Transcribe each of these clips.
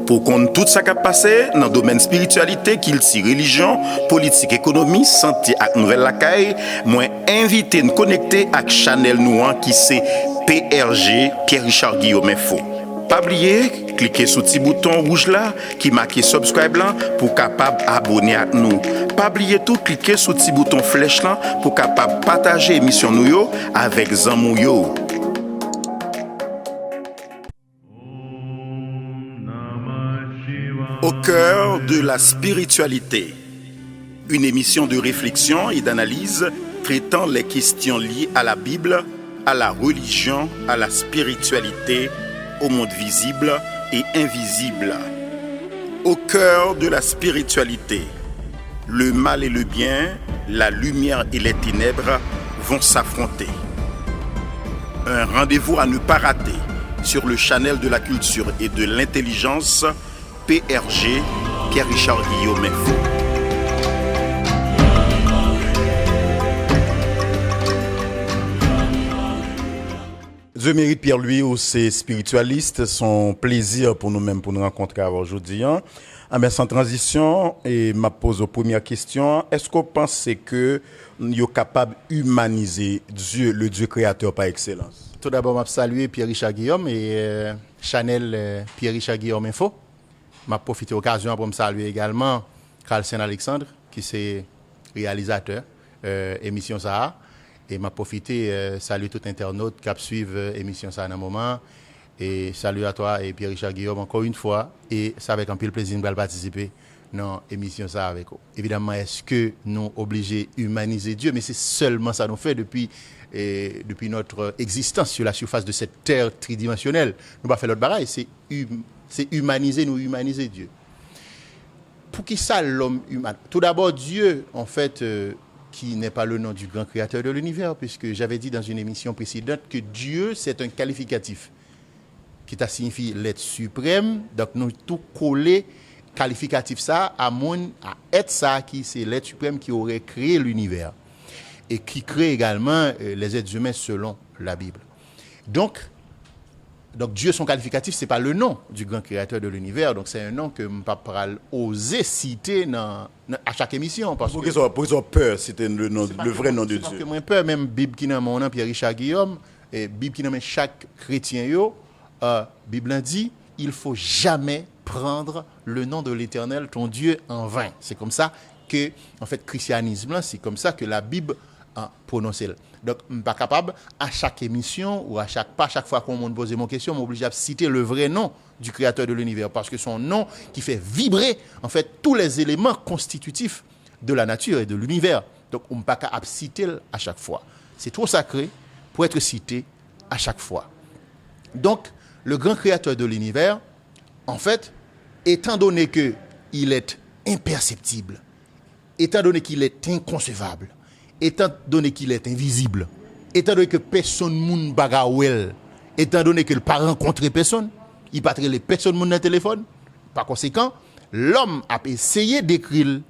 Pour qu'on tout ça qui a passé dans le domaine spiritualité, qu'il si religion, politique, économie, santé et nouvelle lacaille, moi invité nous connecter avec Chanel Nouan qui c'est PRG Pierre-Richard Guillaume Info. Pas oublier, cliquez sur le petit bouton rouge là qui marque subscribe là pour capable abonner à nous. Pas oublier tout, cliquez sur le petit bouton flèche là pour capable partager l'émission nous yo avec Zamou yo. Au cœur de la spiritualité, une émission de réflexion et d'analyse traitant les questions liées à la Bible, à la religion, à la spiritualité, au monde visible et invisible. Au cœur de la spiritualité, le mal et le bien, la lumière et les ténèbres vont s'affronter. Un rendez-vous à ne pas rater sur le channel de la culture et de l'intelligence PRG Pierre-Richard Guillaume Info. Dieu mérite Pierre-Louis ou ses spiritualistes. Son plaisir pour nous-mêmes pour nous rencontrer aujourd'hui. Mais sans transition, et m'a pose aux premières questions. Est-ce qu'on pense que nous sommes capables d'humaniser Dieu, le Dieu créateur par excellence? Tout d'abord, je salue Pierre-Richard Guillaume et Chanel Pierre-Richard Guillaume Info. Je profite de l'occasion pour me saluer également Carlsen Alexandre, qui est réalisateur émission ça. Et m'a profité saluer tout internaute qui suivent émission ça à un moment. Et salut à toi et Pierre-Richard Guillaume encore une fois. Et c'est avec un peu de plaisir de participer dans l'émission ça avec vous. Évidemment, est-ce que nous obligés d'humaniser Dieu? Mais c'est seulement ça nous fait depuis notre existence sur la surface de cette terre tridimensionnelle. Nous pas faire l'autre bagaille, c'est humaniser Dieu. Pour qui ça l'homme humain? Tout d'abord, Dieu, en fait, qui n'est pas le nom du grand créateur de l'univers, puisque j'avais dit dans une émission précédente que Dieu, c'est un qualificatif qui t'a signifié l'être suprême. Donc, nous tout coller qualificatif ça à être ça qui c'est l'être suprême qui aurait créé l'univers et qui crée également les êtres humains selon la Bible. Donc Dieu, son qualificatif, c'est pas le nom du grand créateur de l'univers. Donc, c'est un nom que je ne peux pas oser citer à chaque émission. Parce qu'ils ont peur, c'était le vrai nom de Dieu. Parce que moi, peur, même Bible qui n'a mon nom, Pierre-Richard Guillaume, et Bible qui n'a chaque chrétien, Bible a dit, il ne faut jamais prendre le nom de l'Éternel, ton Dieu, en vain. C'est comme ça que, en fait, christianisme, c'est comme ça que la Bible a prononcé. Donc, je ne suis pas capable, à chaque émission ou à chaque fois qu'on me pose mon question, je suis obligé de citer le vrai nom du créateur de l'univers parce que son nom qui fait vibrer, en fait, tous les éléments constitutifs de la nature et de l'univers. Donc, on ne peut pas citer à chaque fois. C'est trop sacré pour être cité à chaque fois. Donc, le grand créateur de l'univers, en fait, étant donné qu'il est imperceptible, étant donné qu'il est inconcevable, étant donné qu'il est invisible, étant donné que personne moun bagawel, étant donné qu'il n'a pas rencontré personne, il n'a pas les personnes moun dans le téléphone, par conséquent, l'homme a essayé d'écrire,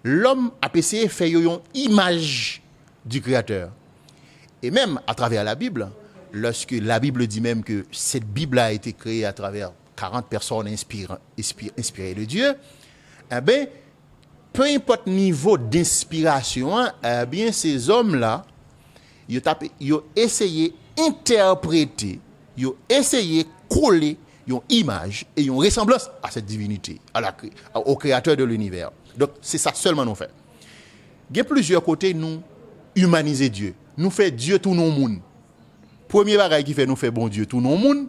l'homme a essayé de faire une image du créateur. Et même à travers la Bible, lorsque la Bible dit même que cette Bible a été créée à travers 40 personnes inspirées de Dieu, eh bien, peu importe le niveau d'inspiration, eh bien, ces hommes-là, ils ont essayé d'interpréter, ils ont essayé de coller une image et une ressemblance à cette divinité, au créateur de l'univers. Donc, c'est ça seulement nous fait. Il y a plusieurs côtés, nous humaniser Dieu. Nous fait Dieu tout nos monde. Premier bagage qui fait nous fait bon Dieu tout nos monde,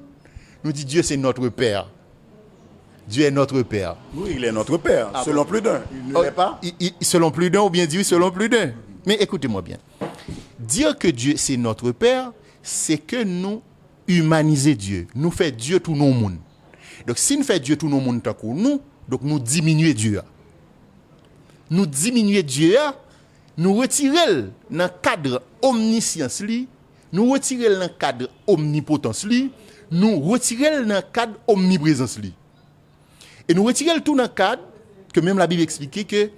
nous dit Dieu c'est notre Père. Dieu est notre Père. Oui, il est notre Père, selon plus d'un. Il ne l'est pas? Selon plus d'un ou bien dire selon plus d'un. Mais écoutez-moi bien. Dire que Dieu c'est notre Père, c'est que nous humaniser Dieu. Nous fait Dieu tout nos monde. Donc si nous fait Dieu tout nos monde tant que nous, donc nous diminuer Dieu. Nous diminuer Dieu, nous retirer dans le cadre omniscience li, nous retirer dans le cadre omnipotence li, nous retirer dans le cadre omniprésence li. Et nous retirer tout dans le cadre que même la Bible explique que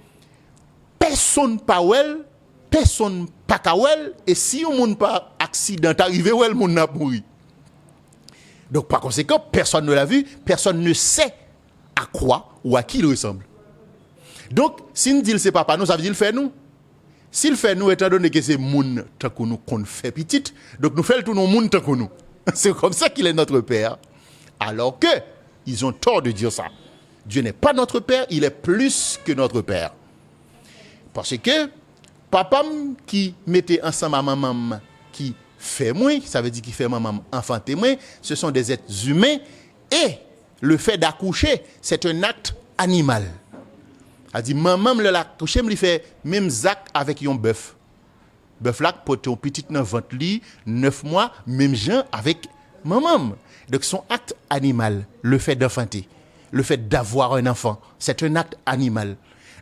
personne pas wel, personne pas kawel, et si un monde pas accident arrivé, le monde n'a mouru. Donc par conséquent, personne ne l'a vu, personne ne sait à quoi ou à qui il ressemble. Donc, si nous disons c'est papa nous, ça veut dire le fait nous. S'il fait nous, étant donné que c'est moun tant que nous qu'on fait petit, donc nous faisons tout nos moun tant que nous. C'est comme ça qu'il est notre père. Alors que, ils ont tort de dire ça. Dieu n'est pas notre père, il est plus que notre père. Parce que, papa qui mettait ensemble à maman qui fait moi, ça veut dire qu'il fait maman enfanter moi, ce sont des êtres humains et le fait d'accoucher, c'est un acte animal. A dit maman le l'accoucher me fait même zac avec un bœuf. Bœuf là porte un petit dans ventre li 9 mois même gens avec maman. Donc son acte animal, le fait d'enfanter, le fait d'avoir un enfant, c'est un acte animal.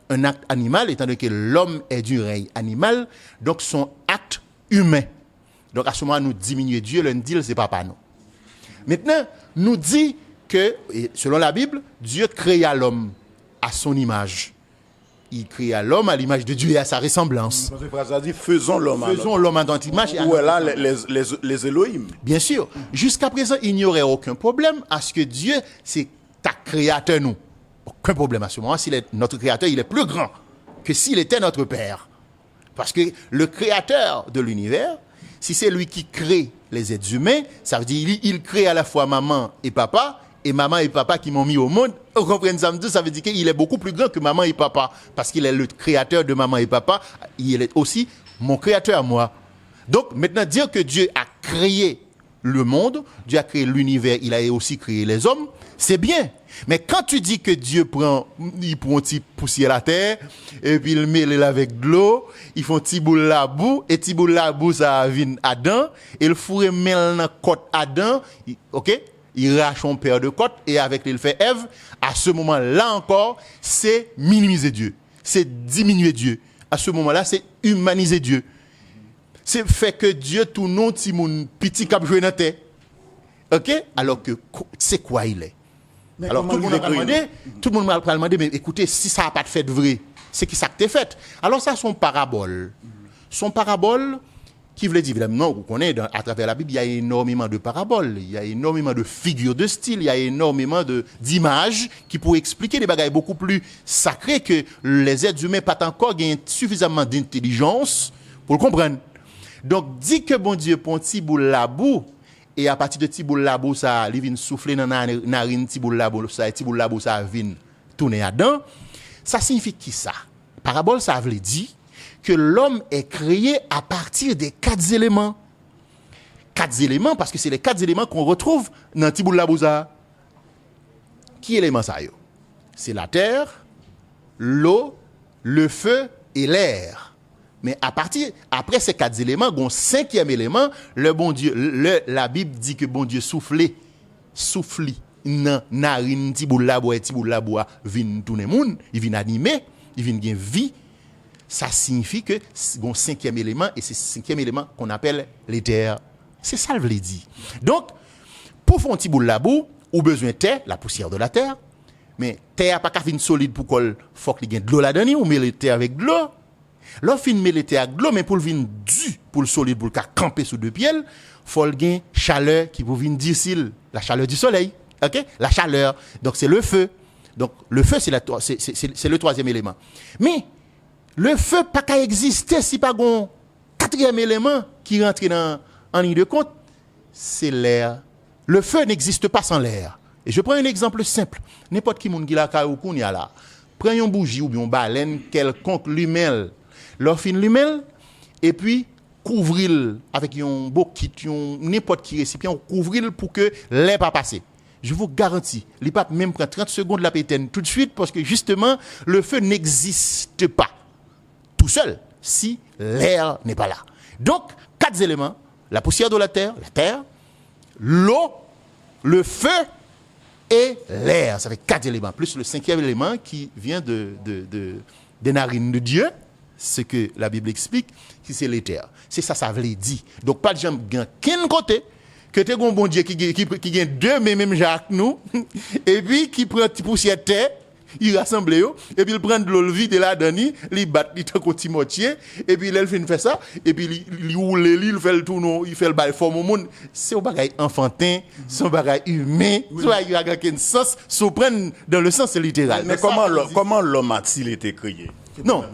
Un acte animal étant donné que l'homme est du règne animal, donc son acte humain. Donc à ce moment nous diminuer Dieu, le dit c'est papa nous. Maintenant, nous dit que selon la Bible, Dieu créa l'homme à son image. Il créa l'homme à l'image de Dieu et à sa ressemblance. Parce que phrase a dit faisons l'homme. Faisons l'homme à notre image. Où est là les Elohim? Bien sûr. Jusqu'à présent, il n'y aurait aucun problème à ce que Dieu, c'est ta créateur nous. Aucun problème à ce moment. S'il est notre créateur, il est plus grand que s'il était notre père. Parce que le créateur de l'univers, si c'est lui qui crée les êtres humains, ça veut dire il crée à la fois maman et papa qui m'ont mis au monde. Vous comprenez ça? Ça veut dire qu'il est beaucoup plus grand que maman et papa. Parce qu'il est le créateur de maman et papa. Il est aussi mon créateur à moi. Donc, maintenant, dire que Dieu a créé le monde, Dieu a créé l'univers, il a aussi créé les hommes, c'est bien. Mais quand tu dis que Dieu prend un petit poussière la terre, et puis il mêle avec de l'eau, il fait un petit boule la boue, et petit boule la boue, ça vient Adam, et le fourré mêle dans côte Adam, ok? Il rache un paire de côtes, et avec lui, il fait Ève. À ce moment-là encore, c'est minimiser Dieu. C'est diminuer Dieu. À ce moment-là, c'est humaniser Dieu. C'est fait que Dieu, tout non, si mon petit cap joué dans la terre. Ok? Alors que, c'est quoi il est? Mais alors tout le monde m'a demandé, mais écoutez, si ça n'a pas de fait vrai, c'est qui ça que t'es fait? Alors ça, son parabole. Son parabole, qui veut dire, évidemment, vous connaissez, à travers la Bible, il y a énormément de paraboles, il y a énormément de figures de style, il y a énormément d'images qui pourraient expliquer des bagages beaucoup plus sacrés que les êtres humains pas encore gagnent suffisamment d'intelligence pour le comprendre. Donc, dit que bon Dieu prend petit boule la boue, et à partir de petit boule la boue, ça, il vient souffler dans la narine, petit boule la boue, ça vient tourner dedans. Ça signifie qui ça? Parabole, ça veut dire que l'homme est créé à partir des 4 éléments. 4 éléments, parce que c'est les 4 éléments qu'on retrouve dans petit boule la boue. Qui éléments ça? C'est la terre, l'eau, le feu et l'air. Mais après ces 4 éléments, il y a un 5e élément, le bon Dieu, la Bible dit que bon Dieu souffle dans narine, ti boule la bois, vient tourner monde, il vient animer, il vient gagner vie. Ça signifie que il y a un 5e élément, et c'est ce 5e élément qu'on appelle l'éther. C'est ça le veut dire. Donc, pour faire un petit boule la boue, ou besoin de terre, la poussière de la terre, mais terre pas qu'à venir solide pour qu'il faut qu'il y ait de l'eau là-dedans, ou met le terre avec de l'eau. Lorsqu'il fin met l'été avec de l'eau, mais pour le vin du, pour le solide, pour le camper sous 2 pieds, il faut le gain chaleur qui pour venir difficile, la chaleur du soleil, ok? La chaleur, donc c'est le feu. Donc le feu c'est le 3e élément. Mais le feu pas qu'à exister si pas un 4e élément qui rentre en ligne de compte, c'est l'air. Le feu n'existe pas sans l'air. Et je prends un exemple simple. N'importe qui moun qui la ka ou koun ya là. Prends une bougie ou bien une baleine quelconque lumelle. L'offine lumelle, et puis couvrir avec un beau kit, n'importe qui récipient, couvrir pour que l'air pas passer. Je vous garantis, il pas même prendre 30 secondes la pétaine tout de suite parce que justement, le feu n'existe pas tout seul si l'air n'est pas là. Donc, 4 éléments, la poussière de la terre, l'eau, le feu et l'air. Ça fait 4 éléments, plus le 5e élément qui vient des narines de Dieu. Ce que la Bible explique, c'est l'éther. C'est ça, ça veut dire. Donc, pas de gens qui ont côté, que tu as un bon Dieu qui gagne 2 mais même Jacques nous, et puis qui prend un petit poussière de terre, il rassemble yo, et puis il prend de l'eau vide là dedans, il bat il tant qu'on Timothée, et puis il fait ça, et puis il roule il fait le tournon, il fait le bail forme au monde. C'est un bagage enfantin, c'est un bagage humain, soit il a aucun sens, se prendre dans le sens littéral. Mais comment l'homme a-t-il été créé? Non.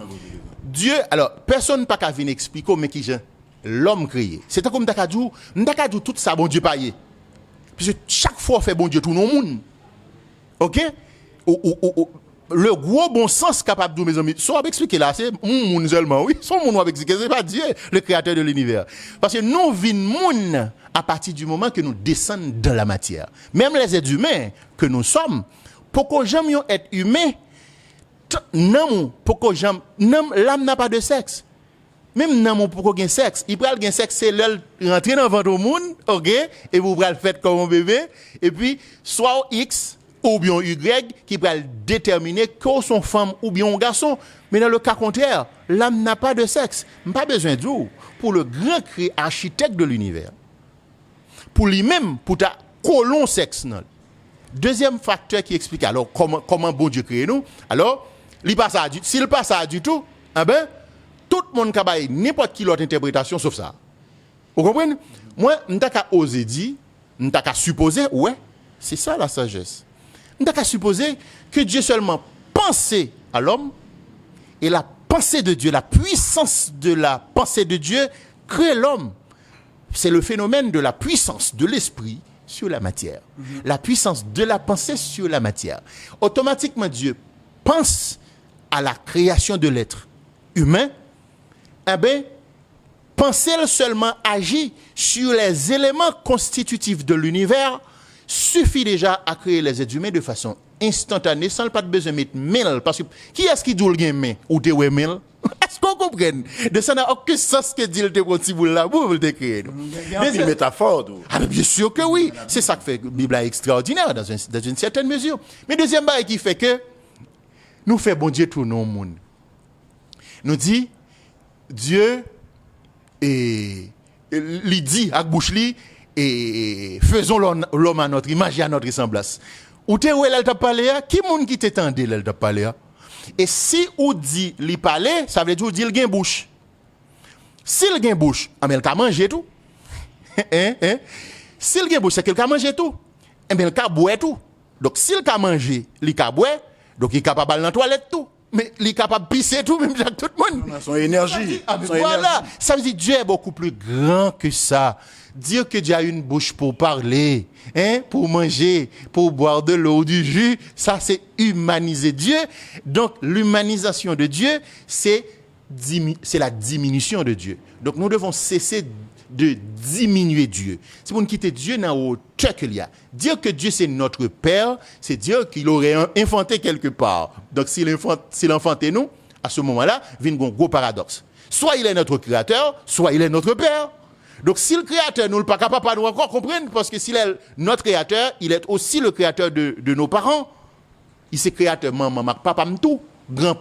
Dieu, alors personne pas qu'à venir expliquer mais qui l'homme créé. C'est comme Dakadou, tout ça bon Dieu payé. Parce que chaque fois fait bon Dieu tout le monde. OK? Le gros bon sens capable de mes amis, soit expliquer là, c'est monde seulement, oui, son monde va expliquer, c'est pas Dieu, le créateur de l'univers. Parce que nous vivons monde à partir du moment que nous descendons dans la matière. Même les êtres humains que nous sommes, pour que jamais être humain, non, pour que jamais l'âme n'a pas de sexe. Même non pour qu'on ait sexe, il prend le sexe c'est l'elle rentrer dans votre monde, OK, et vous prenez le fait comme un bébé et puis soit X ou bien Y qui va déterminer que sont femme ou bien un garçon. Mais dans le cas contraire, l'âme n'a pas de sexe. Pas besoin de vous pour le grand architecte de l'univers. Pour lui-même, pour ta colon sexe. Non. Deuxième facteur qui explique alors comment bon Dieu crée nous. Alors, s'il passe ça du tout, eh ben tout le monde a n'importe quelle autre interprétation sauf ça. Vous comprenez? Moi, je n'ai qu'à oser dire, je n'ai qu'à supposer, ouais, c'est ça la sagesse. Je n'ai qu'à supposer que Dieu seulement pensait à l'homme et la pensée de Dieu, la puissance de la pensée de Dieu crée l'homme. C'est le phénomène de la puissance de l'esprit sur la matière. La puissance de la pensée sur la matière. Automatiquement, Dieu pense à la création de l'être humain. Eh bien, penser seulement agir sur les éléments constitutifs de l'univers suffit déjà à créer les êtres humains de façon instantanée sans pas besoin de mettre mille. Parce que qui est-ce qui dit le main ou te ouais mille? Est-ce qu'on comprend? De ça n'a aucun sens que dit le te possible là pour le créer. Mais c'est une métaphore. Ah, bien sûr que oui. C'est ça qui fait que la Bible est extraordinaire dans une certaine mesure. Mais deuxième chose qui fait que nous fait bon Dieu tout le monde. Nous dit Dieu et il dit avec bouche li et faisons l'homme à notre image et à notre semblance. Ou te où elle t'a parlé qui monde qui t'étendait elle t'a parlé et si ou dit li parler ça veut dire il gain bouche. S'il gain bouche, il ka manger tout. S'il gain bouche c'est qu'il ka manger tout. Il ka boire tout. Donc s'il ka manger, il ka boire, donc il est capable d'aller dans la toilette tout. Mais il est capable de pisser tout, même avec tout le monde. Son énergie. Voilà. Ça veut dire que Dieu est beaucoup plus grand que ça. Dire que Dieu a une bouche pour parler, pour manger, pour boire de l'eau, du jus, ça c'est humaniser Dieu. Donc l'humanisation de Dieu, c'est la diminution de Dieu. Donc nous devons cesser de diminuer Dieu. C'est pour nous quitter Dieu dans la hauteur qu'il y a. Dire que Dieu c'est notre Père, c'est dire qu'il aurait infanté quelque part. Donc s'il enfantait nous, à ce moment-là, vient un gros paradoxe. Soit il est notre créateur, soit il est notre Père. Donc si le créateur nous le pas capable de nous encore comprendre, parce que s'il est notre créateur, il est aussi le créateur de nos parents. Il est créateur maman, papa, tout. Grand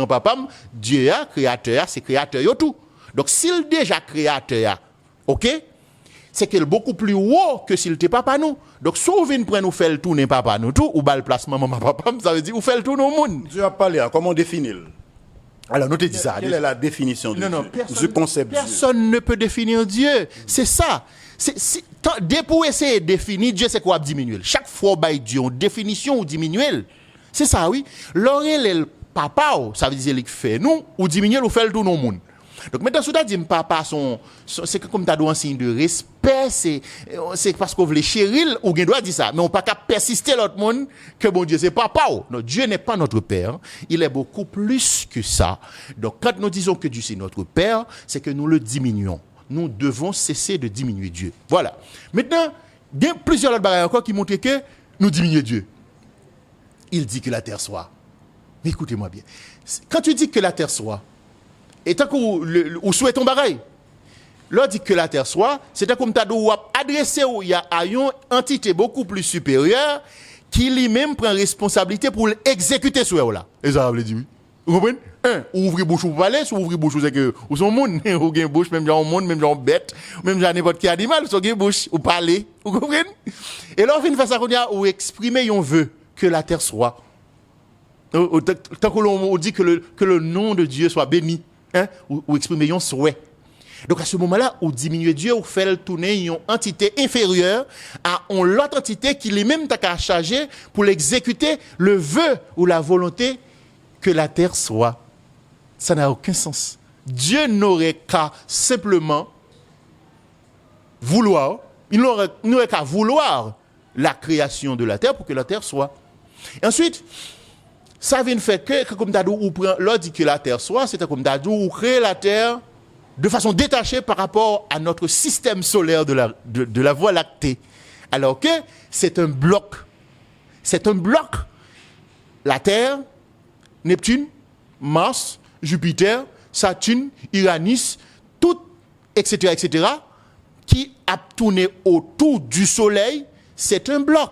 papa, Dieu a créateur, c'est créateur yo tout. Donc s'il déjà créateur, OK? C'est qu'il est beaucoup plus haut que s'il était papa nous. Donc si vous venez prendre nous faire le tourner papa nous tout ou bal place maman papa, ça veut dire vous fait le tourner au monde. Dieu a parlé, comment on définit? Alors nous te dit ça. Quelle est la définition de Dieu? Personne ne peut définir Dieu. C'est ça. Pour essayer de définir Dieu, c'est quoi diminuer? Chaque fois by Dieu, une définition ou diminuer. C'est ça, oui. L'oreille est le papa, ça veut dire qu'il fait nous, ou diminuer, ou fait le tour au monde. Donc maintenant, si tu dis papa, c'est comme tu as un signe de respect, c'est parce qu'on veut chérir, ou on doit dire ça. Mais on ne peut pas persister l'autre monde que bon Dieu, c'est papa. Non, Dieu n'est pas notre Père, il est beaucoup plus que ça. Donc quand nous disons que Dieu c'est notre Père, c'est que nous le diminuons. Nous devons cesser de diminuer Dieu. Voilà. Maintenant, il y a plusieurs autres bagages encore qui montrent que nous diminuons Dieu. Il dit que la terre soit. Mais écoutez-moi bien. Quand tu dis que la terre soit, et tant qu'on souhaite ton bagaille, là dit que la terre soit, c'est comme tu as adressé à une entité beaucoup plus supérieure qui lui-même prend responsabilité pour l'exécuter sur elle là. Et ça veut dire oui. Vous comprenez? Ouvrir bouche pour parler, ouvrir bouche c'est que ou son monde, ou gain bouche même genre monde, même genre bête, même genre n'importe quel animal, so gain bouche ou parler. Vous comprenez? Et là on vient faire ça qu'on a ou exprimer un vœu que la terre soit. Tant que l'on dit que le nom de Dieu soit béni, hein, ou exprimer un souhait. Donc à ce moment-là, on diminue Dieu, on fait tourner une entité inférieure à l'autre entité qui lui-même t'a chargé pour l'exécuter le vœu ou la volonté que la terre soit. Ça n'a aucun sens. Dieu n'aurait qu'à simplement vouloir, il n'aurait qu'à vouloir la création de la terre pour que la terre soit. Et ensuite, ça vient de faire que comme d'adou ou prend l'autre dit que la terre soit, c'est comme d'adou ou crée la terre de façon détachée par rapport à notre système solaire de la Voie lactée. Alors que c'est un bloc. C'est un bloc. La Terre, Neptune, Mars, Jupiter, Saturne, Uranus, tout, etc., qui a tourné autour du Soleil, c'est un bloc.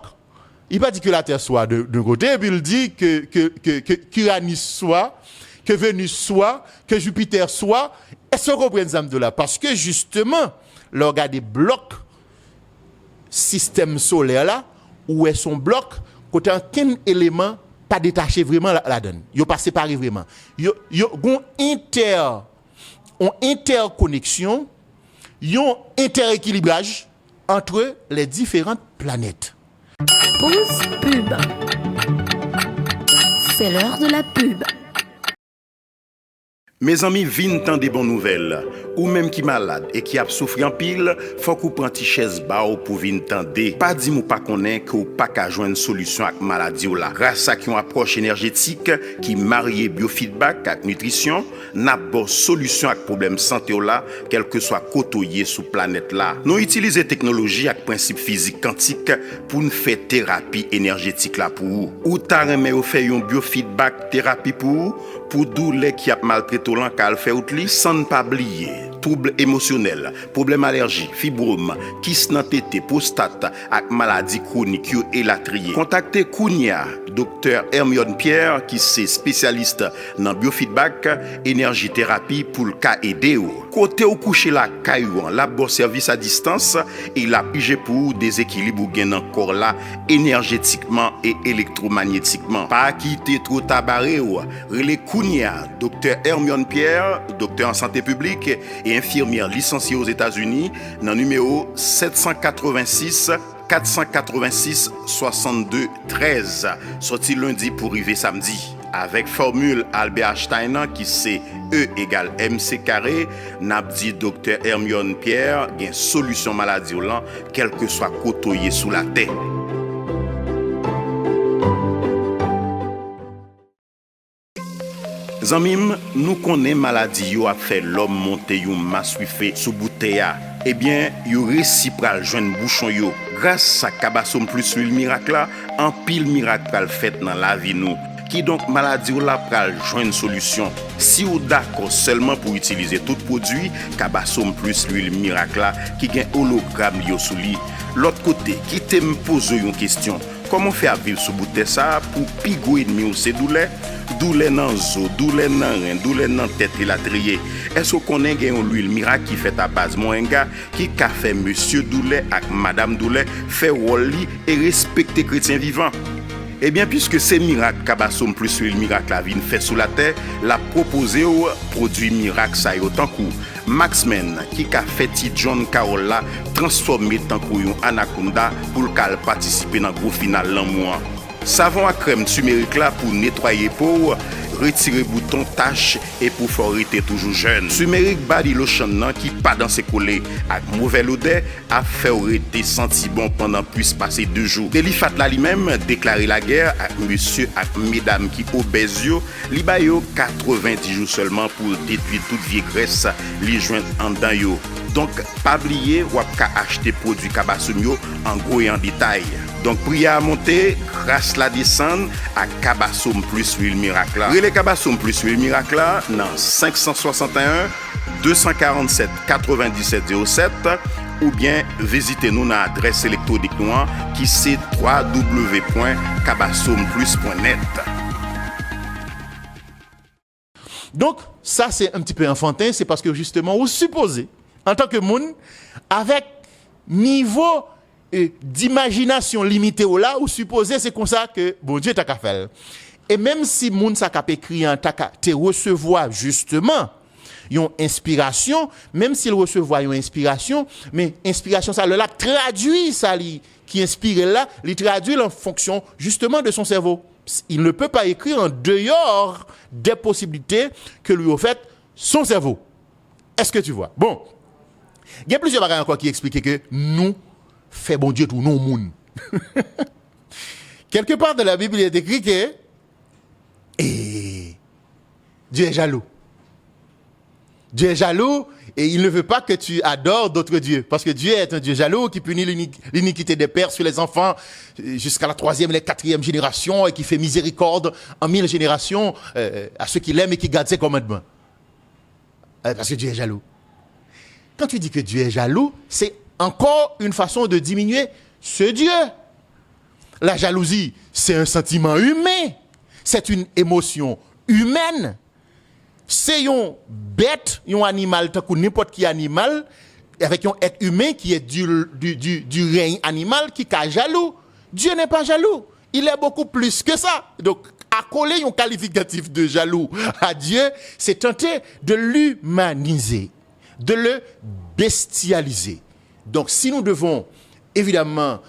Il pas dit que la Terre soit de côté, puis il dit qu'Uranus soit, que Vénus soit, que Jupiter soit. Est-ce qu'on comprend ça de là? Parce que justement, là, il y a des blocs système solaire là, où est son bloc, côté aucun élément pas détaché vraiment la donne. Ils pas séparé vraiment. Ils ont interconnexion, ils ont interéquilibrage entre les différentes planètes. Pause pub. C'est l'heure de la pub. Mes amis, vin tant des bonnes nouvelles. Ou même qui malade et qui a souffert en pile, faut qu'on prenne une chaise bao pour vin tande. Pas dit mou pas connaît que ou pas qu'à joindre une solution avec maladie ou là. Grâce à une approche énergétique qui marie biofeedback avec nutrition, n'a pas solution avec problème santé ou là, quel que soit côtoyé sous planète là. Nous utilisons technologie avec principe physique quantique pour nous faire thérapie énergétique là pour vous. Ou t'as remis ou fait une biofeedback thérapie pour douleur qui a maltraité l'an qu'elle fait outli sans ne pas oublier. Troubles émotionnels, problèmes allergiques, fibrome, kyste dans tété, prostate avec maladie chronique et la trier. Contactez Kounia, docteur Hermione Pierre qui est spécialiste dans biofeedback, énergie thérapie pour le cas aider. Côté ou coucher la caillou, la bon service à distance et la pige pour déséquilibre ou gain encore là énergétiquement et électromagnétiquement. Pas quitter trop tabaré ou relais Kounia, docteur Hermione Pierre, docteur en santé publique et infirmière licenciée aux États-Unis, dans numéro 786 486 62 13, sorti lundi pour arriver samedi. Avec formule Albert Einstein qui c'est E égale MC carré, n'a dit docteur Hermione Pierre, gain solution maladie ou lan, quel que soit côtoyé sous la terre. Zanmim, nous connaissons maladie yo a fait l'homme monter yon massuifé sous bouteille. Eh bien, yo réussi pral joindre bouchon yo. Grâce à Kabassom plus huile miracle là, en pile miracle pral fait dans la vie nous. Qui donc maladie ou la pral joindre solution. Si ou d'accord seulement pour utiliser tout produit Kabassom plus l'huile miracle là qui gagne hologramme yo sous li. L'autre côté, qui te me pose une question. Comment faire vivre sous bouteille ça pour pigo ennemi ou c'est douleur? Douleur dans zo, douleur dans rein, douleur dans tête et la trier. Est-ce qu'on connaît une huile miracle qui fait à base moringa qui a fait monsieur douleur avec madame douleur fait woli et respecter chrétien vivant? Eh bien, puisque c'est miracle Kabassom plus huile miracle la vie fait sous la terre, la proposer au produit miracle ça y autant coup. Maxmen qui a fait John Carola transformé tant couillon anaconda pour qu'elle participer dans le gros final l'an mois. Savon à crème turmeric là pour nettoyer peau, retirer bouton tache et pour faire rester toujours jeune. Turmeric body lotion qui pas dans ses collés avec mauvaise odeur a fait rester senti bon pendant plus passer 2 jours. Delifat là lui-même déclaré la guerre à monsieur et mesdames qui obèses yo, li ba yo 90 jours seulement pour détruire toute vieille graisse li joindre en dedans yo. Donc pas oublier ou ka acheter produit Kabassom yo en gros et en détail. Donc prière à monter, grâce la descendre à Kabassom plus huile miracle. Relais Kabassom plus huile miracle dans 561 247 97 07 ou bien visitez-nous dans l'adresse électronique qui c'est www.kabassomplus.net. Donc ça c'est un petit peu enfantin, c'est parce que justement vous supposez en tant que monde avec niveau d'imagination limitée là, ou supposer c'est comme ça que bon Dieu t'a qu'à faire. Et même si moun sa k'ap écrit en t'a qu'à te recevoir justement yon inspiration, même s'il recevoir yon inspiration, mais inspiration ça le la traduit ça li qui inspire là, il traduit en fonction justement de son cerveau. Il ne peut pas écrire en dehors des possibilités que lui offre son cerveau. Est-ce que tu vois? Bon, il y a plusieurs bagages encore qui expliquent que nous fait bon Dieu tout non moun. Quelque part dans la Bible il est écrit que Dieu est jaloux. Dieu est jaloux et il ne veut pas que tu adores d'autres dieux. Parce que Dieu est un Dieu jaloux qui punit l'iniquité des pères sur les enfants jusqu'à la 3e et la 4e génération et qui fait miséricorde en 1000 générations à ceux qui l'aiment et qui gardent ses commandements. Parce que Dieu est jaloux. Quand tu dis que Dieu est jaloux, c'est encore une façon de diminuer ce Dieu. La jalousie, c'est un sentiment humain. C'est une émotion humaine. C'est un bête, un animal, tant que n'importe qui animal, avec un être humain qui est du règne animal, qui est jaloux. Dieu n'est pas jaloux. Il est beaucoup plus que ça. Donc, accoler un qualificatif de jaloux à Dieu, c'est tenter de l'humaniser, de le bestialiser. Donc, si nous devons, évidemment,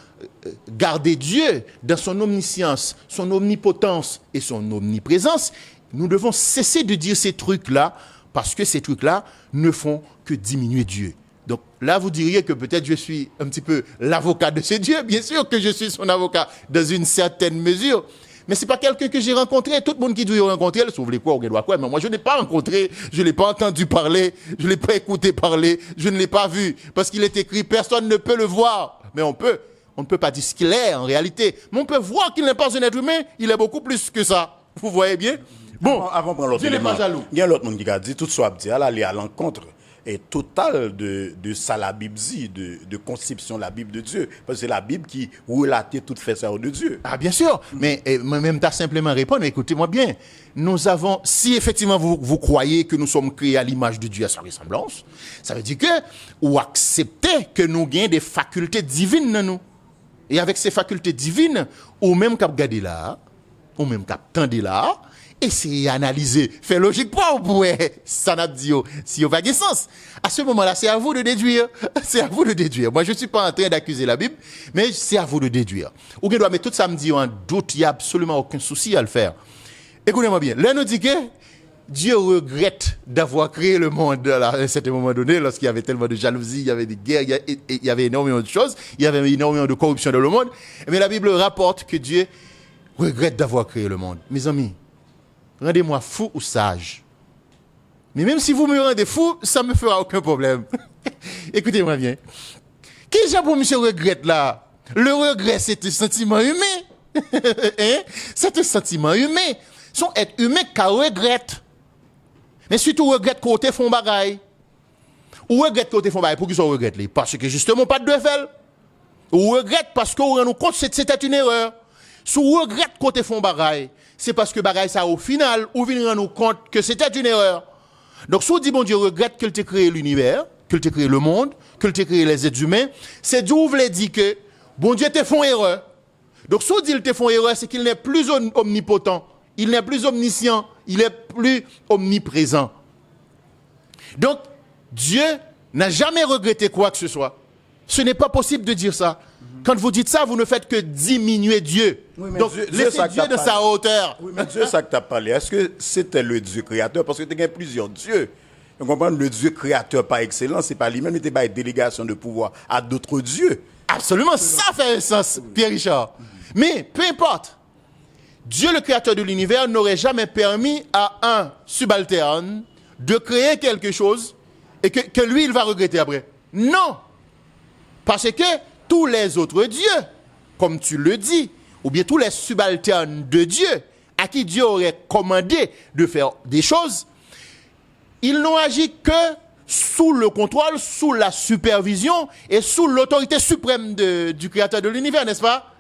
garder Dieu dans son omniscience, son omnipotence et son omniprésence, nous devons cesser de dire ces trucs-là, parce que ces trucs-là ne font que diminuer Dieu. Donc là, vous diriez que peut-être je suis un petit peu l'avocat de ce Dieu. Bien sûr que je suis son avocat dans une certaine mesure. Mais ce n'est pas quelqu'un que j'ai rencontré. Tout le monde qui doit rencontrer, sauf les quoi, ou quoi. Mais moi, je ne l'ai pas rencontré, je ne l'ai pas entendu parler, je ne l'ai pas écouté parler, je ne l'ai pas vu. Parce qu'il est écrit, personne ne peut le voir. Mais on ne peut pas dire ce qu'il est en réalité. Mais on peut voir qu'il n'est pas un être humain, il est beaucoup plus que ça. Vous voyez bien? Bon, avant de prendre l'autre élément, il y a l'autre monde qui a dit, tout soit dit, elle aller à l'encontre totale de ça la Bible dit, de conception de la Bible de Dieu. Parce que c'est la Bible qui relate toute façon de Dieu. Ah, bien sûr. Mais même tu as simplement répondu, écoutez-moi bien. Nous avons, si effectivement vous croyez que nous sommes créés à l'image de Dieu à sa ressemblance, ça veut dire que vous acceptez que nous gagnons des facultés divines dans nous. Et avec ces facultés divines, ou même qu'à regarder là, ou même qu'à tendre là, essayez d'analyser, fait logique pas ou ouais, ça n'a dit si vous avez sens. À ce moment-là, c'est à vous de déduire. C'est à vous de déduire. Moi, je suis pas en train d'accuser la Bible, mais c'est à vous de déduire. Ou bien doit mettre tout ça me dit en doute, il y a absolument aucun souci à le faire. Écoutez-moi bien. Là nous dit que Dieu regrette d'avoir créé le monde à un certain moment donné, lorsqu'il y avait tellement de jalousie, il y avait des guerres, il y avait énormément de choses, il y avait énormément de corruption dans le monde. Mais la Bible rapporte que Dieu regrette d'avoir créé le monde. Mes amis, rendez-moi fou ou sage. Mais même si vous me rendez fou, ça ne me fera aucun problème. Écoutez-moi bien. Qu'est-ce que pour monsieur regrette là? Le regret, c'est un sentiment humain. Hein? C'est un sentiment humain. Son être humain qui regrette. Mais surtout regrette côté fond bagaille. Ou regrette côté fond bagaille. Pour qui ça regrette? Parce que justement pas de fait. Ou regrette parce qu'on rend compte que c'était une erreur. Si vous regrette côté fond bagaille, c'est parce que bagaille ça au final, ou vient rendre compte que c'était une erreur. Donc si vous dites bon Dieu regrette qu'il t'ait créé l'univers, qu'il t'ait créé le monde, qu'il t'ait créé les êtres humains, c'est Dieu vous voulez dire que bon Dieu t'ait fait erreur. Donc si vous dites qu'il t'ait fait erreur, c'est qu'il n'est plus omnipotent, il n'est plus omniscient, il est plus omniprésent. Donc Dieu n'a jamais regretté quoi que ce soit. Ce n'est pas possible de dire ça. Quand vous dites ça, vous ne faites que diminuer Dieu. Oui, donc, laissez Dieu de sa hauteur. Oui, mais Dieu, ça que tu as parlé, est-ce que c'était le Dieu créateur? Parce que tu as plusieurs dieux. Vous comprenez, le Dieu créateur par excellence, c'est pas lui-même, il n'était pas une délégation de pouvoir à d'autres dieux. Absolument, ça fait un sens, Pierre-Richard. Mais, peu importe, Dieu, le créateur de l'univers, n'aurait jamais permis à un subalterne de créer quelque chose et que lui, il va regretter après. Non! Parce que tous les autres dieux, comme tu le dis, ou bien tous les subalternes de Dieu, à qui Dieu aurait commandé de faire des choses, ils n'ont agi que sous le contrôle, sous la supervision et sous l'autorité suprême du créateur de l'univers, n'est-ce pas?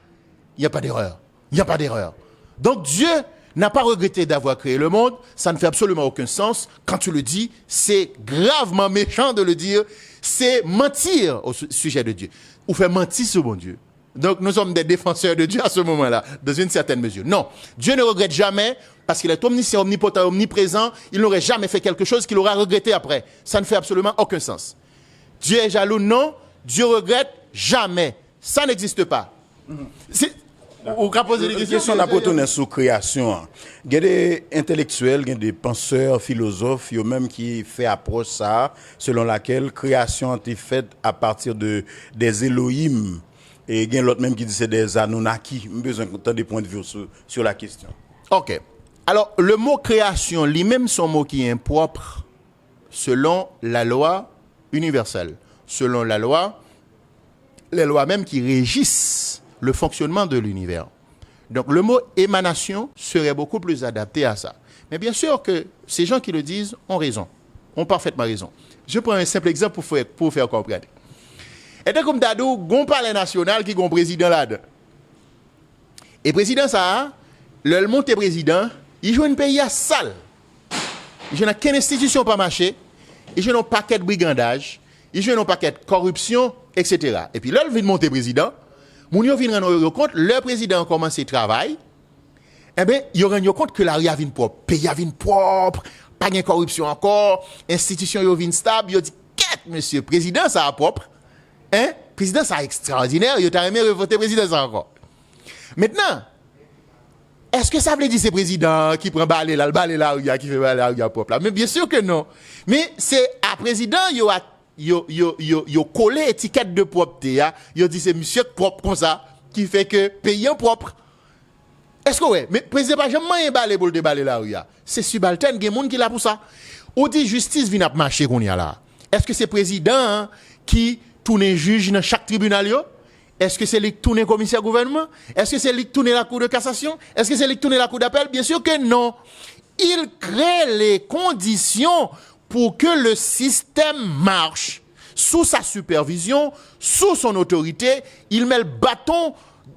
Il n'y a pas d'erreur. Il n'y a pas d'erreur. Donc Dieu n'a pas regretté d'avoir créé le monde, ça ne fait absolument aucun sens. Quand tu le dis, c'est gravement méchant de le dire, c'est mentir au sujet de Dieu. ou fait mentir sur bon Dieu. Donc nous sommes des défenseurs de Dieu à ce moment-là, dans une certaine mesure. Non, Dieu ne regrette jamais, parce qu'il est omniscient, omnipotent, omniprésent, il n'aurait jamais fait quelque chose qu'il aura regretté après. Ça ne fait absolument aucun sens. Dieu est jaloux? Non. Dieu regrette? Jamais. Ça n'existe pas. Ou qu'a posé des questions? On a retourné sur création. Il y a des intellectuels, il y a des penseurs, philosophes, il y a même qui fait approche ça, selon laquelle création a été faite à partir des Elohim. Et il y a l'autre même qui dit que c'est des Anunnaki. J'ai besoin de des points de vue sur la question. Ok. Alors, le mot création, lui-même, son mot qui est impropre, selon la loi universelle, selon la loi, les lois même qui régissent le fonctionnement de l'univers. Donc le mot émanation serait beaucoup plus adapté à ça. Mais bien sûr que ces gens qui le disent ont raison, ont parfaitement raison. Je prends un simple exemple pour faire comprendre. Et comme d'ado, gon palais national qui gon président là-dedans. Et président ça, le monté président, il joue un pays à sale. Il joue qu'une institution pas marché, il joue un paquet de brigandage, il joue un paquet de corruption, etc. Et puis là, il vient de monter président. Moun yo vin rendre compte, le président a commencé le travail, eh bien, il rend compte que la rue a vin propre, pays a vin propre, pas de corruption encore, institution yo vin stable, yo dit, qu'est-ce monsieur, président ça a propre, hein, président ça a extraordinaire, yo t'a aimé voter président ça encore. Maintenant, est-ce que ça veut dire c'est président qui prend balai là, qui fait balai là, propre là? Mais bien sûr que non. Mais c'est à président, yo collé étiquette de propreté, yo dit c'est monsieur propre comme ça qui fait que pays en propre. Est-ce que ouais, mais président pas jamais balé pour le déballer là c'est subalterne, gen monde qui là pour ça. Ou dit justice vient à marcher qu'on y a là. Est-ce que c'est président qui tourne juge dans chaque tribunal yo? Est-ce que c'est lui qui tourne commissaire gouvernement? Est-ce que c'est lui qui tourne la cour de cassation? Est-ce que c'est lui qui tourne la cour d'appel? Bien sûr que non. Il crée les conditions pour que le système marche sous sa supervision, sous son autorité. Il met le bâton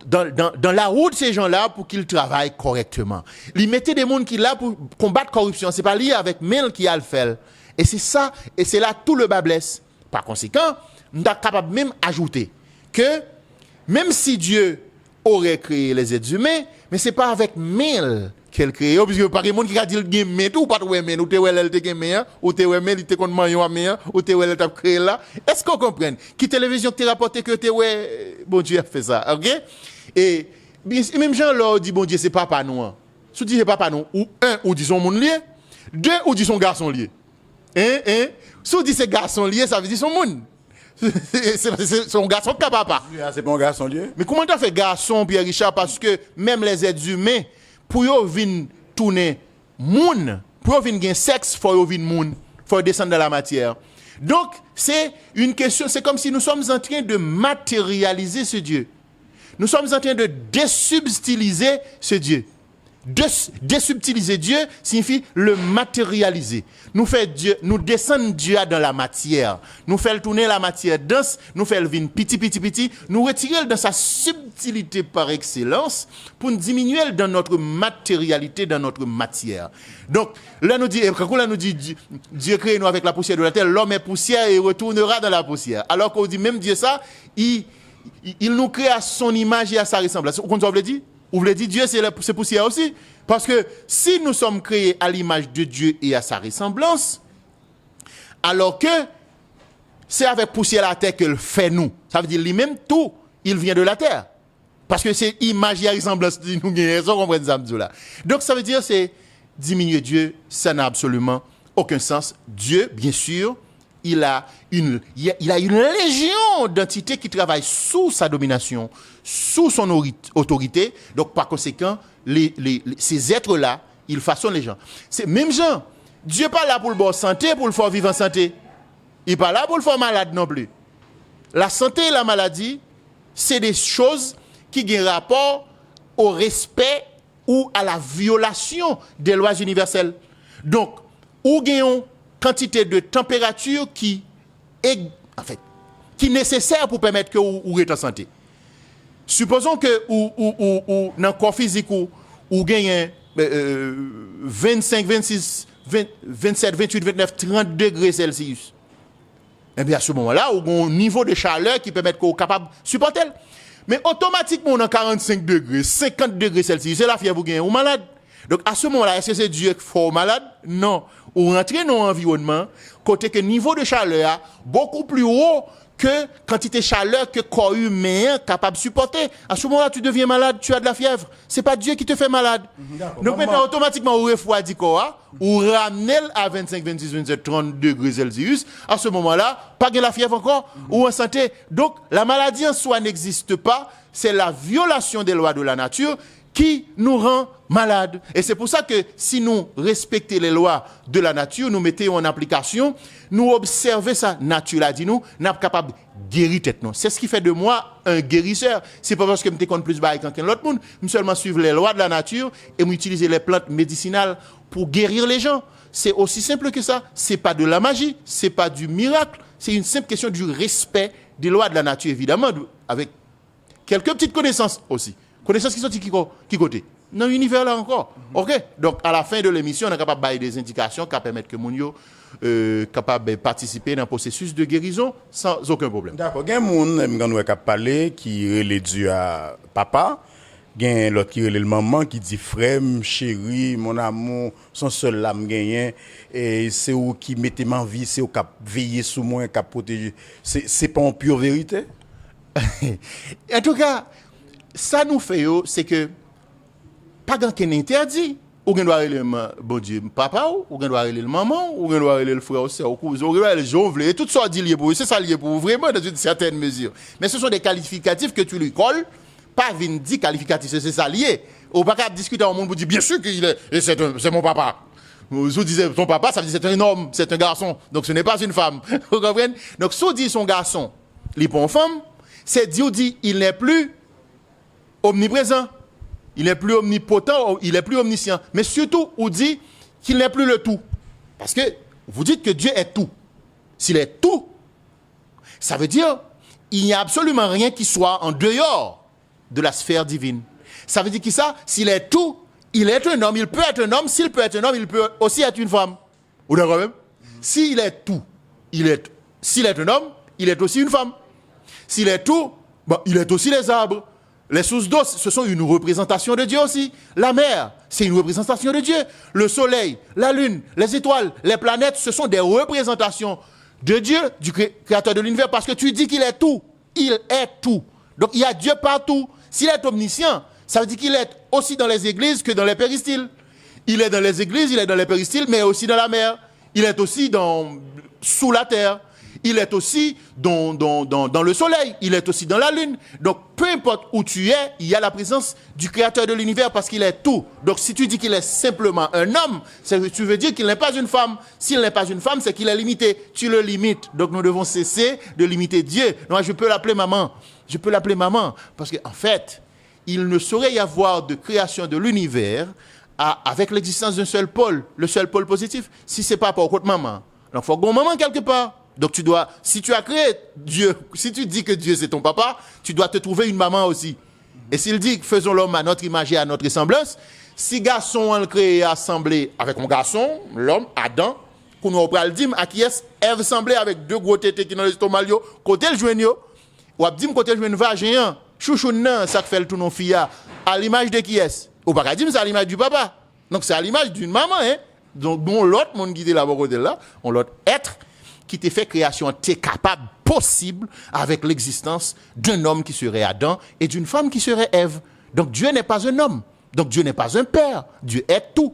dans la roue de ces gens-là pour qu'ils travaillent correctement. Il mettait des gens qui là pour combattre la corruption. Ce n'est pas lié avec Mel qui a le fait. Et c'est ça, et c'est là tout le bas blesse. Par conséquent, nous sommes capables même d'ajouter que même si Dieu aurait créé les êtres humains, mais ce n'est pas avec Mel qu'elle crée, puisque pas quelqu'un qui a dit le game ou pas de men ou te elle te game ou te men il te compte maillon men ou te elle t'a créé là. Est-ce qu'on comprend qui télévision te rapporté que te bon Dieu a fait ça, OK? Et même Jean là dit bon Dieu c'est papa nous. Si dit c'est papa nous ou un ou dit son monde lié, deux ou dit son garçon lié. Si dit c'est garçon lié, ça veut dire son monde. C'est son garçon qui a papa. C'est pas un garçon lié. Mais comment tu fait garçon Pierre Richard, parce que même les êtres humains pour yo vinn tourner moun, pour yo vinn gen sexe, faut yo vinn moun, faut descendre dans la matière. Donc, c'est une question, c'est comme si nous sommes en train de matérialiser ce Dieu. Nous sommes en train de désubtiliser ce Dieu. Désubtiliser Dieu signifie le matérialiser. Nous descendons Dieu dans la matière. Nous faisons tourner la matière dense, nous faisons le petit, nous retirer dans sa subtilité par excellence pour nous diminuer dans notre matérialité, dans notre matière. Donc, là nous dit Dieu crée nous avec la poussière de la terre, l'homme est poussière et retournera dans la poussière. Alors qu'on dit même Dieu ça, il nous crée à son image et à sa ressemblance. Vous comprenez ce que vous dit? Vous voulez dire Dieu c'est poussière aussi? Parce que si nous sommes créés à l'image de Dieu et à sa ressemblance, alors que c'est avec poussière la terre qu'il fait nous. Ça veut dire lui-même tout, il vient de la terre. Parce que c'est image et ressemblance de nous qui comprennent ça là. Donc ça veut dire c'est diminuer Dieu, ça n'a absolument aucun sens. Dieu, bien sûr, il a une légion d'entités qui travaillent sous sa domination, sous son autorité. Donc, par conséquent, ces êtres-là, ils façonnent les gens. C'est même gens. Dieu n'est pas là pour le bon santé, pour le faire vivre en santé. Il n'est pas là pour le faire malade non plus. La santé et la maladie, c'est des choses qui ont rapport au respect ou à la violation des lois universelles. Donc, ou gagnons quantité de température qui est nécessaire pour permettre que vous êtes en santé. Supposons que ou dans le corps physique ou gagne 25, 26, 27, 28, 29, 30 degrés Celsius. eh bien, à ce moment-là, on a un niveau de chaleur qui permet qu'on soit capable de supporter. Mais automatiquement, on a 45 degrés, 50 degrés Celsius, c'est la fièvre vous gagnez, ou malade. Donc, à ce moment-là, est-ce que c'est Dieu qui fait malade? Non. Ou rentrer dans l'environnement, côté que niveau de chaleur est beaucoup plus haut que quantité de chaleur que le corps humain est capable de supporter. À ce moment-là, tu deviens malade, tu as de la fièvre. C'est pas Dieu qui te fait malade. Donc, maintenant, automatiquement, on refroidit corps, ou ramener à 25, 26, 27, 30 degrés Celsius. À ce moment-là, pas de la fièvre encore, ou en santé. Donc, la maladie en soi n'existe pas. C'est la violation des lois de la nature qui nous rend malades. Et c'est pour ça que si nous respectons les lois de la nature, nous mettons en application, nous observons ça, nature l'a dit nous sommes capables de guérir tête. C'est ce qui fait de moi un guérisseur. C'est pas parce que je me compte plus bas que l'autre monde, je seulement suivre les lois de la nature et utiliser les plantes médicinales pour guérir les gens. C'est aussi simple que ça. C'est pas de la magie, c'est pas du miracle, c'est une simple question du respect des lois de la nature, évidemment, avec quelques petites connaissances aussi. Connaissances qui sont qui côté? Dans l'univers là encore. OK? Donc, à la fin de l'émission, on est capable de donner des indications qui permettent que Mounio capable de participer dans le processus de guérison sans aucun problème. D'accord. Il y a des gens qui parlent qui relèvent Dieu à papa. Il y a l'autre qui relève le maman qui dit frère, chéri, mon amour, son seul lame gagné. Et c'est eux qui mettez ma vie, c'est eux qui veillent sur moi, qui protéger. C'est pas en pure vérité? En tout cas, ça nous fait, c'est que pas grand qui interdit. Ou doit aller le bon Dieu papa, ou doit aller le maman, ou doit aller le frère aussi, ou doit aller le jongle, et tout ça dit lié pour vous. C'est ça lié pour vous, vraiment, dans une certaine mesure. Mais ce sont des qualificatifs que tu lui colles, pas 20 qualificatifs, c'est ça lié. Ou pas qu'à discuter au monde pour dire, bien sûr qu'il est, et c'est mon papa. Vous disiez son papa, ça veut dire c'est un homme, c'est un garçon, donc ce n'est pas une femme. Vous comprenez? Donc, si on dit son garçon, il n'est pas une femme, c'est dit, il n'est plus omniprésent, il n'est plus omnipotent, il n'est plus omniscient. Mais surtout, on dit qu'il n'est plus le tout. Parce que vous dites que Dieu est tout. S'il est tout, ça veut dire qu'il n'y a absolument rien qui soit en dehors de la sphère divine. Ça veut dire que ça, s'il est tout, il est un homme, il peut être un homme. S'il peut être un homme, il peut aussi être une femme. Vous d'accord même? S'il est tout, s'il est un homme, il est aussi une femme. S'il est tout, bon, il est aussi les arbres. Les sources d'eau, ce sont une représentation de Dieu aussi. La mer, c'est une représentation de Dieu. Le soleil, la lune, les étoiles, les planètes, ce sont des représentations de Dieu, du créateur de l'univers, parce que tu dis qu'il est tout. Il est tout. Donc il y a Dieu partout. S'il est omniscient, ça veut dire qu'il est aussi dans les églises que dans les péristyles. Il est dans les églises, il est dans les péristyles, mais aussi dans la mer. Il est aussi sous la terre. Il est aussi dans le soleil, il est aussi dans la lune. Donc, peu importe où tu es, il y a la présence du créateur de l'univers parce qu'il est tout. Donc, si tu dis qu'il est simplement un homme, tu veux dire qu'il n'est pas une femme. S'il n'est pas une femme, c'est qu'il est limité. Tu le limites. Donc, nous devons cesser de limiter Dieu. Moi, je peux l'appeler maman. Je peux l'appeler maman parce qu'en fait, il ne saurait y avoir de création de l'univers avec l'existence d'un seul pôle, le seul pôle positif, si ce n'est pas pour contre maman. Donc, il faut qu'on maman quelque part. Donc tu dois, si tu as créé Dieu, si tu dis que Dieu c'est ton papa, tu dois te trouver une maman aussi. Et s'il dit faisons l'homme à notre image et à notre ressemblance, si garçon on le crée assemblé avec un garçon, l'homme, Adam, qu'on nous le dire à qui est Ève semblé avec deux gros tétés qui dans l'estomac yo, côté le joignot, ou dit côté le joignot vagin, chouchou nan, ça fait le tout non fille à l'image de qui est. Ou pas dire c'est à l'image du papa. Donc c'est à l'image d'une maman hein. Donc dont l'autre monde qui est là côté là, on l'autre être qui t'a fait création, t'es capable, possible, avec l'existence d'un homme qui serait Adam et d'une femme qui serait Ève. Donc Dieu n'est pas un homme. Donc Dieu n'est pas un père. Dieu est tout.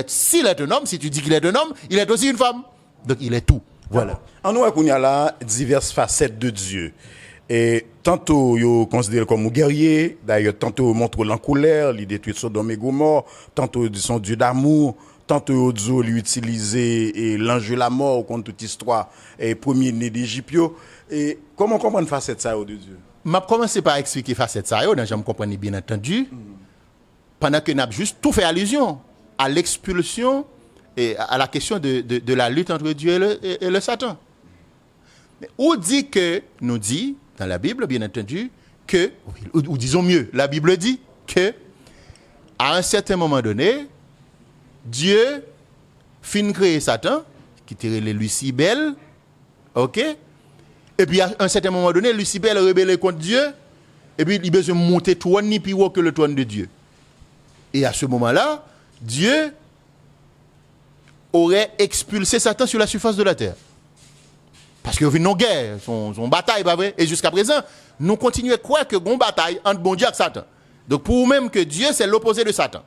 S'il est un homme, si tu dis qu'il est un homme, il est aussi une femme. Donc il est tout. Voilà. En nous, il y a là diverses facettes de Dieu. Et tantôt, ils considèrent comme un guerrier. D'ailleurs, tantôt, ils montrent l'en colère, ils détruisent Sodome et Gomorrhe. Tantôt, ils sont Dieu d'amour. Tantôt, ils utilisent l'enjeu de la mort contre toute histoire et premier-né d'Égypte. Et comment comprendre facette ça de Dieu? Je vais commencer par expliquer facette ça, je me comprends bien entendu. Pendant que nous avons juste tout fait allusion à l'expulsion et à la question de la lutte entre Dieu et le Satan. Mais où dit que, nous dit, dans la Bible, bien entendu, que, ou disons mieux, la Bible dit que, à un certain moment donné, Dieu fin créer Satan, qui tirait les Lucibel, ok, Et puis à un certain moment donné, Lucifer a rebellé contre Dieu. Et puis il a besoin de monter trône ni plus haut que le trône de Dieu. Et à ce moment-là, Dieu aurait expulsé Satan sur la surface de la terre. Parce qu'il y a une guerre, son bataille, pas vrai? Et jusqu'à présent, nous continuons à croire que une bataille entre bon Dieu et Satan. Donc pour nous-mêmes que Dieu, c'est l'opposé de Satan.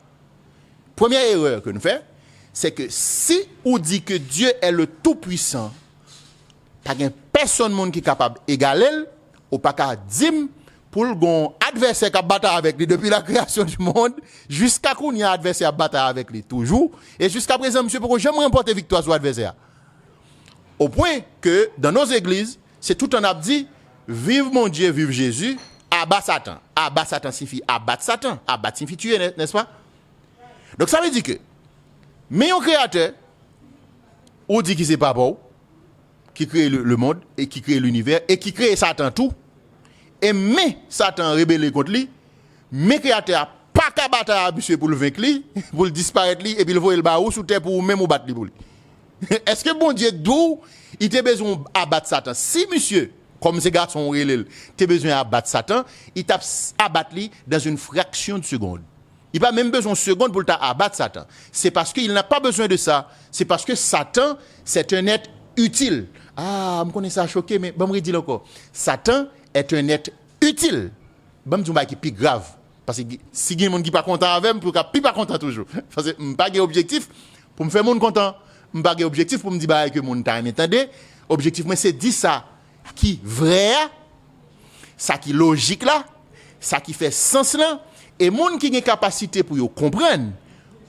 Première erreur que nous faisons, c'est que si on dit que Dieu est le Tout-Puissant, pas de personne qui est capable d'égaler, ou pas qu'à dire pour le adversaire qui a battu avec lui depuis la création du monde, jusqu'à qu'on y a adversaire qui a battu avec lui toujours, et jusqu'à présent, monsieur, pourquoi j'aimerais remporter victoire sur l'adversaire. Au point que dans nos églises, c'est tout un abdi, vive mon Dieu, vive Jésus, abat Satan. Abat Satan signifie abattre Satan. Abattre signifie tuer, n'est-ce pas? Donc ça veut dire que, mais un créateur, on dit qu'il c'est pas bon, qui crée le monde, et qui crée l'univers, et qui crée Satan tout, et mais Satan rebelle contre lui, mais créateur pas qu'à battre à monsieur pour le vaincre lui, pour le disparaître lui, et puis le voyer le barreau sous terre pour même battre lui pour lui. Est-ce que bon Dieu d'où il a besoin d'abattre Satan? Si monsieur, comme ces garçons ont relève, tu as besoin d'abattre Satan, il t'a abattre lui dans une fraction de seconde. Il n'a pas même besoin de seconde pour abattre Satan. C'est parce qu'il n'a pas besoin de ça. C'est parce que Satan, c'est un être utile. Ah, je connais ça choqué, mais je me redis encore. Satan est un être utile. Je me dis que c'est plus grave. Parce que si il y a des gens qui ne sont pas contents avec moi, je ne suis pas content toujours. Parce que je n'ai pas d'objectif pour me faire monde content. Je n'ai pas d'objectif pour me dire que le monde t'a entendu. Objectif, c'est dire ça qui est vrai, ça qui est logique là, ça qui fait sens là. Et moun qui a capacité pour comprendre,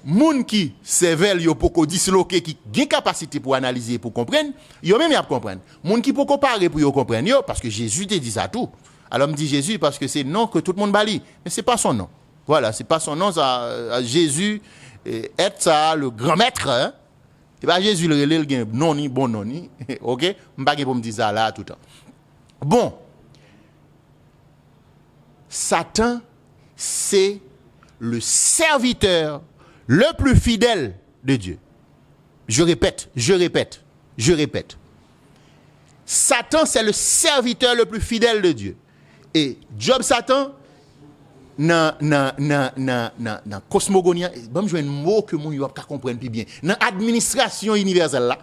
moun qui sévère yo poko disloqué qui a capacité pour analyser pour comprendre, yo même y a comprendre. Moun qui poko parler pour yo comprendre yo parce que Jésus te dit ça tout. Alors me dit Jésus parce que c'est non que tout le monde bali, mais c'est pas son nom. Voilà, c'est pas son nom ça Jésus est ça le grand maître hein? C'est pas Jésus le relève non ni bon non ni. OK? M'pa pour me dire ça là tout le temps. Bon. Satan c'est le serviteur le plus fidèle de Dieu. Je répète. Satan, c'est le serviteur le plus fidèle de Dieu. Et Job Satan, dans cosmogonia, je vais un mot que mon yop comprendre plus bien. Dans l'administration universelle là,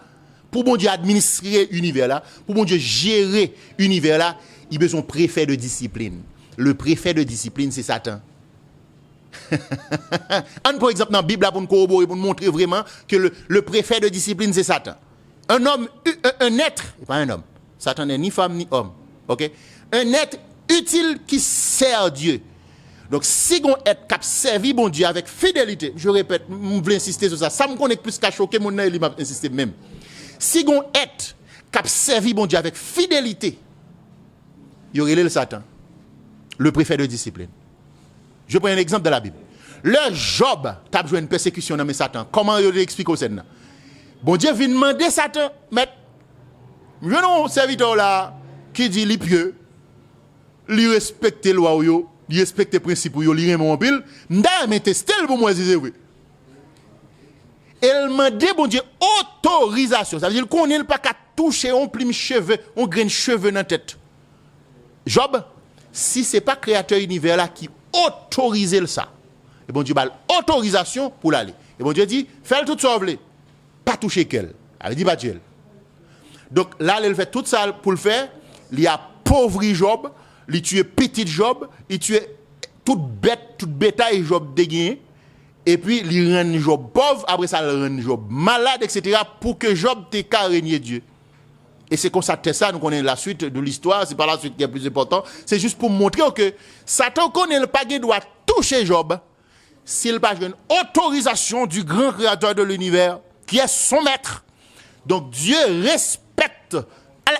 pour bon Dieu administrer l'univers là, pour bon Dieu gérer l'univers là, il a besoin de préfet de discipline. Le préfet de discipline, c'est Satan. Par exemple, dans la Bible, pour nous corroborer, pour nous montrer vraiment que le préfet de discipline, c'est Satan. Un homme, un être, pas un homme. Satan n'est ni femme ni homme. Okay? Un être utile qui sert Dieu. Donc, si on est cap servi bon Dieu avec fidélité, je répète, je veux insister sur ça. Ça me connaît plus qu'à choquer mon œil, il m'a insisté même. Si on est cap servi bon Dieu avec fidélité, il y aurait le Satan. Le préfet de discipline. Je prends un exemple de la Bible. Le Job t'a besoin de persécution dans Satan. Comment il explique au Sénat? Bon Dieu vient demander Satan, mais je non serviteur là qui dit li pieux, li respecte loi yo, li respecte principe yo, li aime en pile, m'da mais tester pour moi c'est vrai. Elle m'a dit bon Dieu autorisation. Ça veut dire qu'on n'est pas qu'à toucher on plume cheveux, on graine cheveux dans tête. Job, si c'est pas créateur univers là qui autorise ça. Et bon Dieu a l'autorisation pour l'aller. Et bon Dieu dit, fais tout ça, pas toucher qu'elle. Elle dit pas Dieu. Donc là, elle fait tout ça pour le faire. Il a pauvri Job, il tue petit Job, il tue toute bétail Job dégagné. Et puis, il rend Job pauvre, après ça, il rend Job malade, etc. pour que Job te régner Dieu. Et c'est comme ça, nous connaissons la suite de l'histoire, c'est pas la suite qui est plus important, c'est juste pour montrer que Satan connaît le paquet doit toucher Job s'il n'a pas une autorisation du grand créateur de l'univers, qui est son maître. Donc Dieu respecte,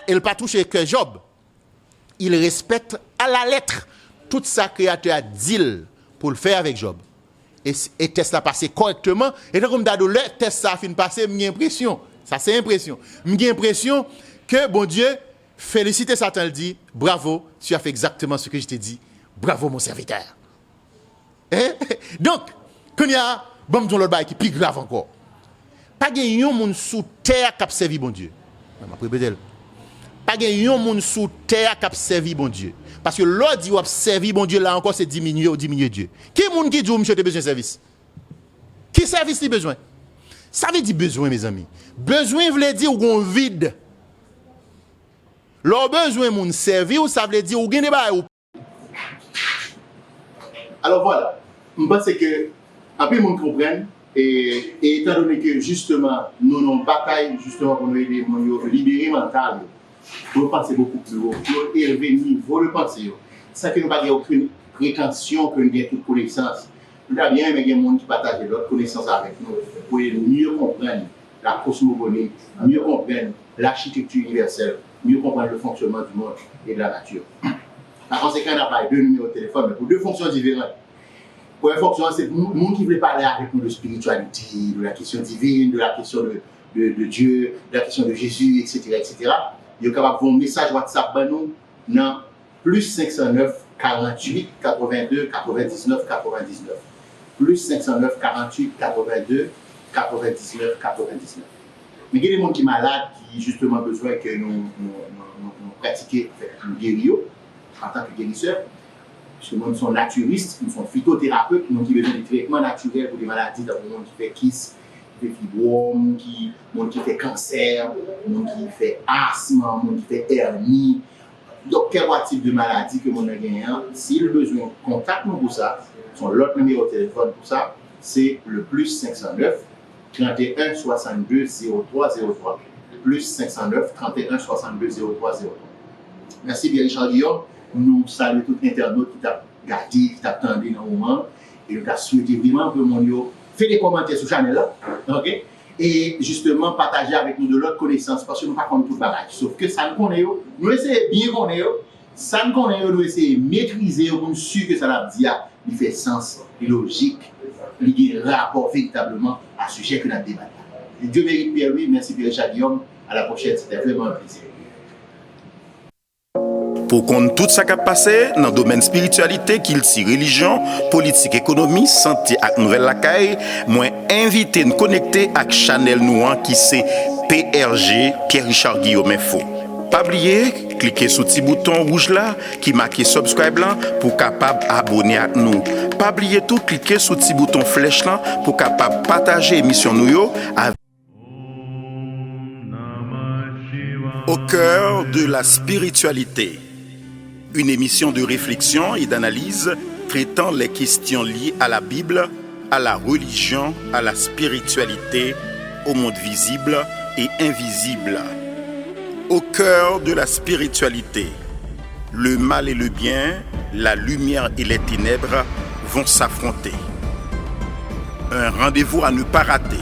il n'a pas touché que Job, il respecte à la lettre tout ça créateur a dit pour le faire avec Job. Et test a passé correctement, et donc comme d'ado, le test a fin passer, j'ai l'impression, ça c'est impression, j'ai l'impression que bon Dieu félicite Satan, il dit bravo, tu as fait exactement ce que je t'ai dit, bravo mon serviteur. Donc, quand il y a bon Dieu l'autre qui est plus grave encore, pas de monde sous terre qui a servi bon Dieu. Pas gen yon moun sous terre qui a servi bon Dieu. Parce que l'autre dit ou a servi bon Dieu là encore c'est diminuer Dieu. Qui moun qui dit ou monsieur te besoin de service? Qui service li besoin? Ça veut dire besoin mes amis. Besoin veut dire ou gon vide. Leur besoin moun servi ou ça veut dire ou gen des bail. Alors voilà, je pense que après monde comprenne et étant donné que justement nous avons bataille justement pour nous aider à libérer mental. Pour penser beaucoup plus haut, pour élever le niveau de pensée. Ça fait que nous n'avons pas aucune prétention que nous ayons toute connaissance. Nous avons bien aimé des gens qui partagent d'autres connaissances avec nous pour mieux comprendre la cosmogonie, mieux comprendre l'architecture universelle, mieux comprendre le fonctionnement du monde et de la nature. Par conséquent, on a parlé deux numéros de téléphone, mais pour deux fonctions différentes. Pour une fonction, c'est le monde qui veut parler avec nous de spiritualité, de la question divine, de la question de Dieu, de la question de Jésus, etc. etc. Vous êtes capable de voir un message WhatsApp ben nous dans plus 509 48 82 99 99. Plus 509 48 82 99 99. Mais il y a des gens qui sont malades, qui justement besoin que nous pratiquions, nous guérissions en tant que guérisseurs. Parce que nous sommes naturistes, nous sommes phytothérapeutes, nous qui besoin de traitements naturels pour des maladies, dans le monde qui fait kiss, qui fait fibrome, qui fait cancer, qui fait asthme, qui fait hernie. Donc, quel type de maladie que mon a gagné, s'il a besoin, contacte-nous pour ça. Son l'autre numéro de téléphone pour ça, c'est le plus 509 31 62 03 03. Plus 509 31 62 03 03. Merci bien Richard Guillaume. Nous saluons tout internaute qui t'a gardé, qui t'a attendu dans le moment. Et nous t'a souhaité vraiment que mon yo fait des commentaires sur la chaîne là. OK? Et justement partager avec nous de l'autre connaissance parce que nous ne pouvons pas tout bagage. Sauf que ça nous connaît, nous essayons bien connaître, ça nous connaît, nous essayons de maîtriser pour nous sûr que ça l'a dit, il fait sens, il est logique, il a un rapport véritablement à ce sujet que nous avons débattu. Dieu mérite Pierre-Louis, merci Pierre-Richard Guillaume. À la prochaine, c'était vraiment un plaisir. Pour qu'on tout ça qui a passé dans le domaine spiritualité, qu'il s'y religion, politique, économie, santé et nouvelle lacaille, moi invité à nous connecter avec Chanel Nouan qui c'est PRG Pierre-Richard Guillaume Info. Pas oublier, cliquez sur le petit bouton rouge là qui marque subscribe là pour capable abonner à nous. Pas oublier tout, cliquez sur le petit bouton flèche là pour capable partager l'émission nous avec Au cœur de la spiritualité. Une émission de réflexion et d'analyse traitant les questions liées à la Bible, à la religion, à la spiritualité, au monde visible et invisible. Au cœur de la spiritualité, le mal et le bien, la lumière et les ténèbres vont s'affronter. Un rendez-vous à ne pas rater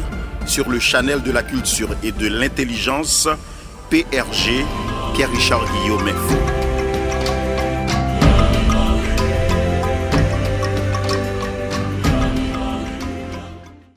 sur le channel de la culture et de l'intelligence, PRG, Pierre-Richard Guillaume Info.